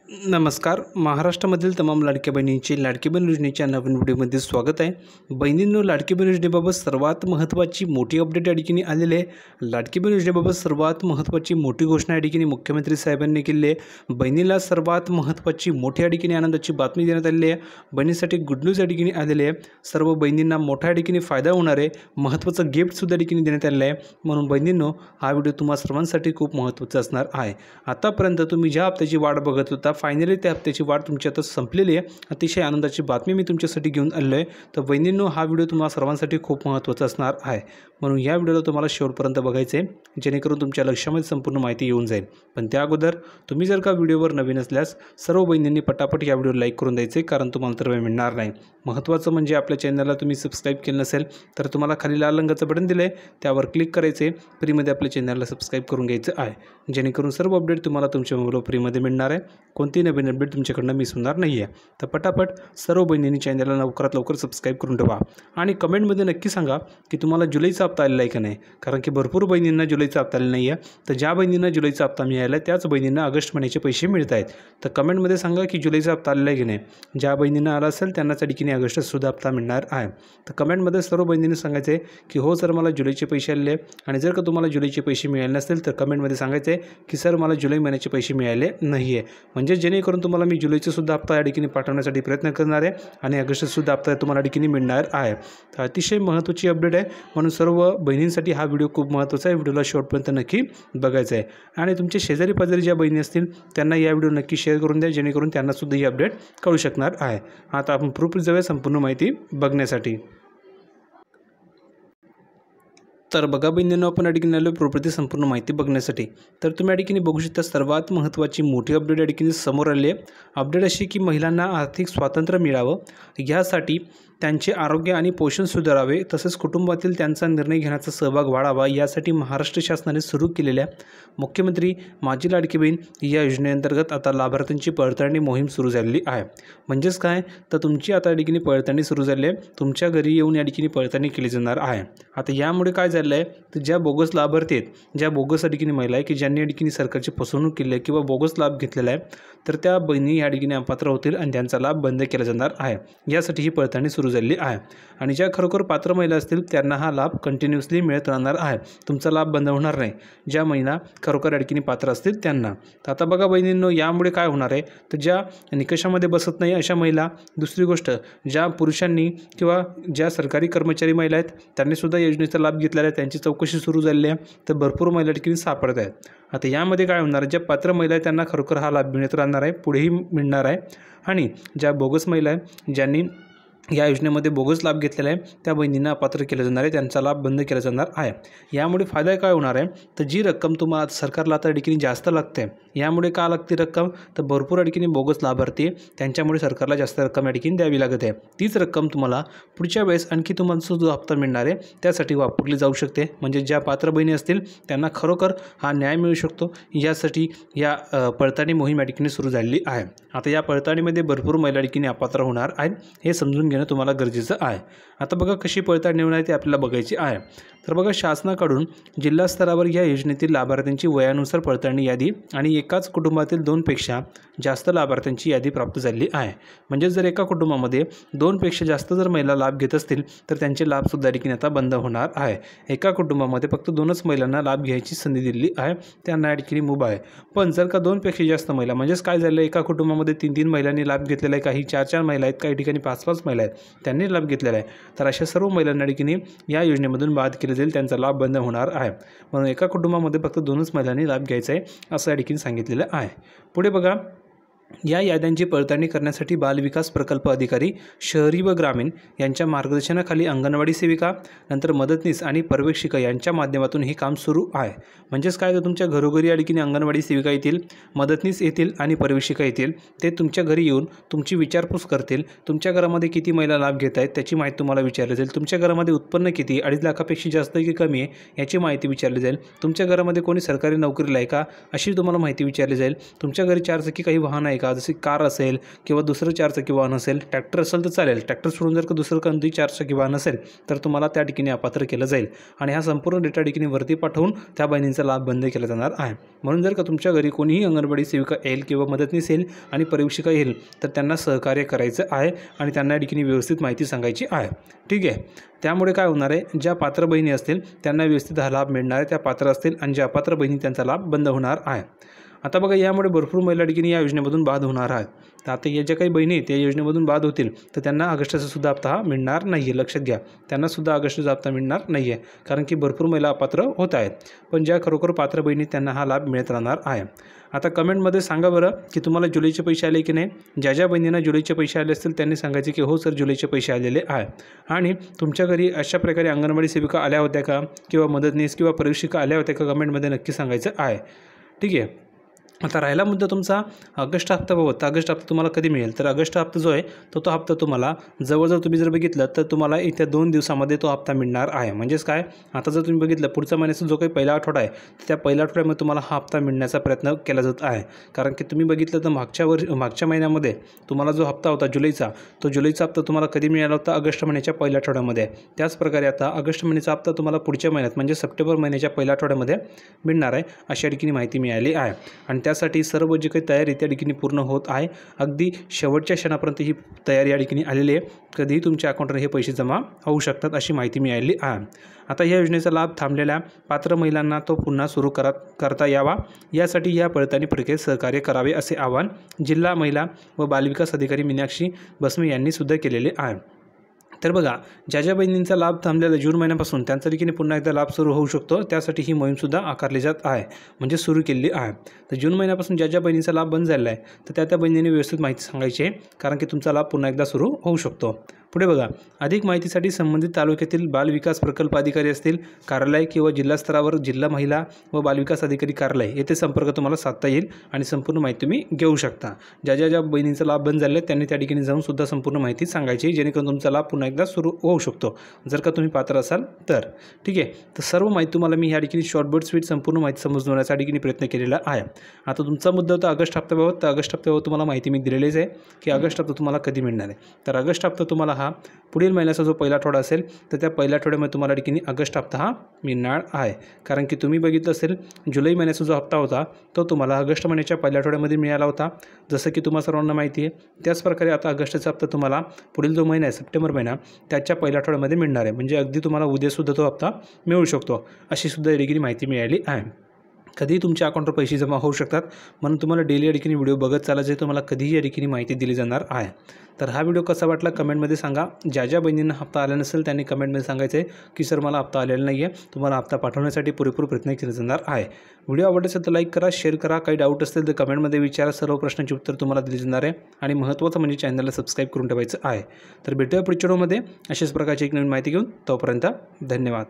नमस्कार. महाराष्ट्रामधील तमाम लाडक्या बहिणींचे लाडकी बहीण योजनेच्या नवीन व्हिडिओमध्ये स्वागत आहे. बहिणींनो, लाडकी बहीण योजनेबाबत सर्वात महत्त्वाची मोठी अपडेट या ठिकाणी आलेली आहे. लाडकी बहीण योजनेबाबत सर्वात महत्त्वाची मोठी घोषणा या ठिकाणी मुख्यमंत्री साहेबांनी केली आहे. बहिणीला सर्वात महत्त्वाची मोठी या ठिकाणी आनंदाची बातमी देण्यात आलेली आहे. बहिणीसाठी गुड न्यूज या ठिकाणी आलेली आहे. सर्व बहिणींना मोठ्या या ठिकाणी फायदा होणार आहे. महत्त्वाचं गिफ्टसुद्धा या ठिकाणी देण्यात आलेलं आहे. म्हणून बहिणींनो, हा व्हिडिओ तुम्हा सर्वांसाठी खूप महत्त्वाचा असणार आहे. आतापर्यंत तुम्ही ज्या हप्त्याची वाट बघत होता, फायनली त्या हप्त्याची वाट तुमची आता संपलेली आहे. अतिशय आनंदाची बातमी मी तुमच्यासाठी घेऊन आलो आहे. तर बहिणींनो, हा व्हिडिओ तुम्हाला सर्वांसाठी खूप महत्त्वाचा असणार आहे. म्हणून या व्हिडिओला तुम्हाला शेवटपर्यंत बघायचे आहे, जेणेकरून तुमच्या लक्षामध्ये संपूर्ण माहिती येऊन जाईल. पण त्या अगोदर तुम्ही जर का व्हिडिओवर नवीन असल्यास सर्व बहिणींनी पटापट या व्हिडिओला लाईक करून द्यायचे, कारण तुम्हाला तर वेळ मिळणार नाही. महत्त्वाचं म्हणजे आपल्या चॅनलला तुम्ही सबस्क्राईब केलं नसेल तर तुम्हाला खाली लाल रंगाचं बटन दिलं आहे, त्यावर क्लिक करायचे. फ्रीमध्ये आपल्या चॅनलला सबस्क्राईब करून घ्यायचं आहे, जेणेकरून सर्व अपडेट तुम्हाला तुमच्या मोबाईलवर फ्रीमध्ये मिळणार आहे. कोणती नवीन अपडेट तुमच्याकडनं मिस होणार नाही आहे. तर पटापट सर्व बहिणींनी चॅनलला लवकरात लवकर सबस्क्राईब करून ठेवा. आणि कमेंटमध्ये नक्की सांगा की तुम्हाला जुलैचा हप्ता आलेला आहे का नाही, कारण की भरपूर बहिणींना जुलैचा हप्ता आलेला नाही आहे. तर ज्या बहिणींना जुलैचा हप्ता मिळाला आहे त्याच बहिणींना ऑगस्ट महिन्याचे पैसे मिळत आहेत. तर कमेंटमध्ये सांगा की जुलैचा हप्ता आलेला आहे की नाही. ज्या बहिणींना आला असेल त्यांनाच ठिकाणी ऑगस्टसुद्धा हप्ता मिळणार आहे. तर कमेंटमध्ये सर्व बहिणींनी सांगायचं आहे की हो सर, मला जुलैचे पैसे आलेले आहे. आणि जर का तुम्हाला जुलैचे पैसे मिळाले नसतील तर कमेंटमध्ये सांगायचं आहे की सर, मला जुलै महिन्याचे पैसे मिळाले नाही आहे. म्हणजे जेणेकरून तुम्हाला मी जुलैचे सुद्धा हप्ता या ठिकाणी पाठवण्यासाठी प्रयत्न करणार आहे आणि ऑगस्टसुद्धा हप्ता तुम्हाला ठिकाणी मिळणार आहे. तर अतिशय महत्त्वाची अपडेट आहे. म्हणून सर्व बहिणींसाठी हा व्हिडिओ खूप महत्त्वाचा आहे. व्हिडिओला शेवटपर्यंत नक्की बघायचं आहे. आणि तुमचे शेजारी पाजारी ज्या बहिणी असतील त्यांना या व्हिडिओ नक्की शेअर करून द्या, जेणेकरून त्यांनासुद्धा ही अपडेट कळू शकणार आहे. आता आपण प्रूफ जाऊया संपूर्ण माहिती बघण्यासाठी. तर बघा बहिणींनो, आपण या ठिकाणी आलो प्रॉपर्टी संपूर्ण माहिती बघण्यासाठी. तर तुम्ही या ठिकाणी बघू शकता सर्वात महत्त्वाची मोठी अपडेट या ठिकाणी समोर आली आहे. अपडेट अशी की महिलांना आर्थिक स्वातंत्र्य मिळावं यासाठी त्यांचे आरोग्य आणि पोषण सुधारावे, तसेच कुटुंबातील त्यांचा निर्णय घेण्याचा सहभाग वाढावा यासाठी महाराष्ट्र शासनाने सुरू केलेल्या मुख्यमंत्री माझी लाडकी बहीण या योजनेअंतर्गत आता लाभार्थ्यांची पडताळणी मोहीम सुरू झालेली आहे. म्हणजेच काय, तर तुमची आता या ठिकाणी पडताळणी सुरू झाली आहे. तुमच्या घरी येऊन या ठिकाणी पडताळणी केली जाणार आहे. आता यामुळे काय झालं आहे, तर ज्या बोगस लाभार्थी आहेत, ज्या बोगस या ठिकाणी महिला आहे की ज्यांनी या ठिकाणी सरकारची फसवणूक केली आहे किंवा बोगस लाभ घेतलेला आहे, तर त्या बहिणी या ठिकाणी अपात्र होतील आणि त्यांचा लाभ बंद केला जाणार आहे. यासाठी ही पडताळणी सुरू झालेली आहे. आणि ज्या खरोखर पात्र महिला असतील त्यांना हा लाभ कंटिन्युअसली मिळत राहणार आहे. तुमचा लाभ बंद होणार नाही, ज्या महिला खरोखर या ठिकाणी पात्र असतील त्यांना. तर आता बघा बहिणींनो, यामुळे काय होणार आहे, तर ज्या निकषामध्ये बसत नाही अशा महिला, दुसरी गोष्ट ज्या पुरुषांनी किंवा ज्या सरकारी कर्मचारी महिला आहेत त्यांनीसुद्धा योजनेचा लाभ घेतलेला आहे, त्यांची चौकशी सुरू झालेली आहे. तर भरपूर महिला ठिकाणी सापडत आहेत. आता यामध्ये काय होणार, ज्या पात्र महिला आहेत त्यांना खरोखर हा लाभ मिळत राहणार आहे, पुढेही मिळणार आहे. आणि ज्या बोगस महिला आहेत ज्यांनी या योजनेमध्ये बोगस लाभ घेतलेला आहे त्या बहिणींना अपात्र केलं जाणार आहे, त्यांचा लाभ बंद केला जाणार आहे. यामुळे फायदा काय होणार आहे, तर जी रक्कम तुम्हाला सरकारला आता ठिकाणी जास्त लागते, यामुळे का लागते रक्कम, तर भरपूर ठिकाणी बोगस लाभार्थी त्यांच्यामुळे सरकारला जास्त रक्कम या ठिकाणी द्यावी लागत आहे. तीच रक्कम तुम्हाला पुढच्या वेळेस आणखी तुम्हाला जो हप्ता मिळणार आहे त्यासाठी वापरली जाऊ शकते. म्हणजे ज्या पात्र बहिणी असतील त्यांना खरोखर हा न्याय मिळू शकतो. यासाठी या पडताळणी मोहीम या ठिकाणी सुरू झालेली आहे. आता या पडताळणीमध्ये भरपूर महिला ठिकाणी अपात्र होणार आहेत, हे समजून घेणं तुम्हाला गरजेचं आहे. आता बघा कशी पडताळणी होणार आहे ते आपल्याला बघायची आहे. तर बघा, शासनाकडून जिल्हा स्तरावर या योजनेतील लाभार्थ्यांची वयानुसार पडताळणी यादी आणि एकाच कुटुंबातील 2पेक्षा जास्त लाभार्थ्यांची यादी प्राप्त झालेली आहे. म्हणजे जर एका कुटुंबामध्ये 2पेक्षा जास्त जर महिला लाभ घेत असतील तर त्यांचे लाभसुद्धा ठिकाणी आता बंद होणार आहे. एका कुटुंबामध्ये फक्त 2च महिलांना लाभ घ्यायची संधी दिलेली आहे, त्यांना या ठिकाणी मुभा आहे. पण जर का 2पेक्षा जास्त महिला, म्हणजेच काय झालं, एका कुटुंबामध्ये 3 महिलांनी लाभ घेतलेला आहे, काही 4 महिला आहेत, काही ठिकाणी 5 महिला आहेत, त्यांनी लाभ घेतलेला आहे. तर अशा सर्व महिलांना ठिकाणी या योजनेमधून बाद केले जाईल, त्यांचा लाभ बंद होणार आहे. म्हणून एका कुटुंबामध्ये फक्त 2च महिलांनी लाभ घ्यायचा आहे असं या ठिकाणी सांगितलेलं आहे. पुढे बघा, या याद्यांची पडताळणी करण्यासाठी बालविकास प्रकल्प अधिकारी शहरी व ग्रामीण यांच्या मार्गदर्शनाखाली अंगणवाडी सेविका, नंतर मदतनीस आणि पर्यवेक्षिका यांच्या माध्यमातून हे काम सुरू आहे. म्हणजेच काय, तर तुमच्या घरोघरी या ठिकाणी अंगणवाडी सेविका येतील, मदतनीस येतील आणि पर्यवेक्षिका येतील. ते तुमच्या घरी येऊन तुमची विचारपूस करतील. तुमच्या घरामध्ये किती महिला लाभ घेत आहेत त्याची माहिती तुम्हाला विचारली जाईल. तुमच्या घरामध्ये उत्पन्न किती, 2.5 लाखापेक्षा जास्त की कमी आहे याची माहिती विचारली जाईल. तुमच्या घरामध्ये कोणी सरकारी नोकरीला आहे का अशी तुम्हाला माहिती विचारली जाईल. तुमच्या घरी 4 चाकी काही वाहन आहे नाही का, जशी कार असेल किंवा दुसरं चारचाकी वाहन असेल, ट्रॅक्टर असेल तर चालेल, ट्रॅक्टर सोडून जर का दुसरं कोणती चारचाकी वाहन असेल तर तुम्हाला त्या ठिकाणी अपात्र केलं जाईल आणि हा संपूर्ण डेटा ठिकाणी वरती पाठवून त्या बहिणींचा लाभ बंद केला जाणार आहे. म्हणून जर का तुमच्या घरी कोणीही अंगणवाडी सेविका येईल किंवा मदतनीस येईल आणि परिवीक्षिका येईल तर त्यांना सहकार्य करायचं आहे आणि त्यांना या ठिकाणी व्यवस्थित माहिती सांगायची आहे. ठीक आहे. त्यामुळे काय होणार आहे, ज्या पात्र बहिणी असतील त्यांना व्यवस्थित हा लाभ मिळणार आहे, त्या पात्र असतील, आणि ज्या अपात्र बहिणी त्यांचा लाभ बंद होणार आहे. आता बघा, यामुळे भरपूर महिला ठिकाणी या योजनेमधून बाद होणार आहेत. तर आता या ज्या काही बहिणी त्या योजनेमधून बाद होतील तर त्यांना ऑगस्टचा सुद्धा हप्ता हा मिळणार नाही आहे. लक्षात घ्या, त्यांना सुद्धा ऑगस्टचा हप्ता मिळणार नाही आहे, कारण की भरपूर महिला अपात्र होत आहेत. पण ज्या खरोखर पात्र बहिणी त्यांना हा लाभ मिळत राहणार आहे. आता कमेंटमध्ये सांगा बरं की तुम्हाला जुलैचे पैसे आले की नाही. ज्या ज्या बहिणींना जुलैचे पैसे आले असतील त्यांनी सांगायचे की हो सर, जुलैचे पैसे आलेले आहे. आणि तुमच्या घरी अशा प्रकारे अंगणवाडी सेविका आल्या होत्या का किंवा मदतनीस किंवा परिवीक्षिका आल्या होत्या का, कमेंटमध्ये नक्की सांगायचं आहे. ठीक आहे. आता राहिला मुद्दा तुमचा ऑगस्ट हप्ताबाबत. तर ऑगस्ट हप्ता तुम्हाला कधी मिळेल, तर ऑगस्ट हप्ता जो आहे तो हप्ता तुम्हाला जवळजवळ तुम्ही जर बघितलं तर तुम्हाला येत्या 2 दिवसामध्ये तो हप्ता मिळणार आहे. म्हणजेच काय, आता जर तुम्ही बघितलं पुढच्या महिन्याचा जो काही पहिला आठवडा आहे तर त्या पहिल्या आठवड्यामध्ये तुम्हाला हा हप्ता मिळण्याचा प्रयत्न केला जात आहे. कारण की तुम्ही बघितलं तर मागच्या महिन्यामध्ये तुम्हाला जो हप्ता होता जुलैचा, तो जुलैचा हप्ता तुम्हाला कधी मिळाला होता, ऑगस्ट महिन्याच्या पहिल्या आठवड्यामध्ये. त्याचप्रकारे आता ऑगस्ट महिन्याचा हप्ता तुम्हाला पुढच्या महिन्यात म्हणजे सप्टेंबर महिन्याच्या पहिल्या आठवड्यामध्ये मिळणार आहे, अशा ठिकाणी माहिती मिळाली आहे. आणि त्यासाठी सर्व जी काही तयारी त्या ठिकाणी पूर्ण होत आहे. अगदी शेवटच्या क्षणापर्यंत ही तयारी या ठिकाणी आलेली आहे. कधीही तुमच्या अकाउंटवर हे पैसे जमा होऊ शकतात, अशी माहिती मिळाली आहे. आता या योजनेचा लाभ थांबलेल्या पात्र महिलांना तो पुन्हा सुरू करता यावा, यासाठी या पडताळणी प्रक्रियेत सहकार्य करावे, असे आवाहन जिल्हा महिला व बालविकास अधिकारी मीनाक्षी बसमे यांनी सुद्धा केलेले आहे. तर बघा, ज्या ज्या बहिणींचा लाभ थांबलेला जून महिन्यापासून त्यांचा ठिकाणी पुन्हा एकदा लाभ सुरू होऊ शकतो. त्यासाठी ही मोहीमसुद्धा आकारली जात आहे, म्हणजे सुरू केलेली आहे. तर जून महिन्यापासून ज्या ज्या बहिणींचा लाभ बंद झालेला आहे तर त्या बहिणींनी व्यवस्थित माहिती सांगायची आहे, कारण की तुमचा लाभ पुन्हा एकदा सुरू होऊ शकतो. पुढे बघा, अधिक माहितीसाठी संबंधित तालुक्यातील बालविकास प्रकल्प अधिकारी असतील कार्यालय किंवा जिल्हा स्तरावर जिल्हा महिला व बालविकास अधिकारी कार्यालय येथे संपर्क तुम्हाला साधता येईल आणि संपूर्ण माहिती तुम्ही घेऊ शकता. ज्या बहिणींचा लाभ बंद झाला आहे त्यांनी त्या ठिकाणी जाऊन सुद्धा संपूर्ण माहिती सांगायची, जेणेकरून तुमचा लाभ पुन्हा एकदा सुरू होऊ शकतो, जर का तुम्ही पात्र असाल तर. ठीक आहे. तर सर्व माहिती तुम्हाला मी या ठिकाणी शॉर्टबट स्वीट संपूर्ण माहिती समजवण्याचा ठिकाणी प्रयत्न केलेला आहे. आता तुमचा मुद्दा होता ऑगस्ट हप्त्याबाबत. तर ऑगस्ट हप्त्याबाबत तुम्हाला माहिती मी दिलेलीच आहे की ऑगस्ट हप्ता तुम्हाला कधी मिळणार आहे. तर ऑगस्ट हप्ता तुम्हाला हा पुढील महिन्याचा जो पहिला आठवडा असेल तर त्या पहिल्या आठवड्यामध्ये तुम्हाला ठिकाणी ऑगस्ट हप्ता हा मिळणार आहे. कारण की तुम्ही बघितलं असेल जुलै महिन्याचा जो हप्ता होता तो तुम्हाला ऑगस्ट महिन्याच्या पहिल्या आठवड्यामध्ये मिळाला होता, जसं की तुम्हाला सर्वांना माहिती आहे. त्याचप्रकारे आता ऑगस्टचा हप्ता तुम्हाला पुढील जो महिना आहे सप्टेंबर महिना त्याच्या पहिल्या आठवड्यामध्ये मिळणार आहे. म्हणजे अगदी तुम्हाला उद्यासुद्धा तो हप्ता मिळू शकतो, अशी सुद्धा या ठिकाणी माहिती मिळाली आहे. कधीही तुमच्या अकाउंटवर पैसे जमा होऊ शकतात, म्हणून तुम्हाला डेली या ठिकाणी व्हिडिओ बघत चालायचे, तुम्हाला कधीही या ठिकाणी माहिती दिली जाणार आहे. तर हा व्हिडिओ कसा वाटला कमेंटमध्ये सांगा. ज्या ज्या बहिणींना हप्ता आला नसेल त्यांनी कमेंटमध्ये सांगायचं आहे की सर मला हप्ता आलेला नाही आहे. तुम्हाला हप्ता पाठवण्यासाठी पुरेपूर प्रयत्न केले जाणार आहे. व्हिडिओ आवडला असेल तर लाईक करा, शेअर करा. काही डाऊट असतील तर कमेंटमध्ये विचारा. सर्व प्रश्नांची उत्तर तुम्हाला दिली जाणार आहे. आणि महत्त्वाचं म्हणजे चॅनलला सबस्क्राईब करून ठेवायचं आहे. तर भेटूया पुढच्या व्हिडिओमध्ये अशाच प्रकारची एक नवीन माहिती घेऊन. तोपर्यंत धन्यवाद.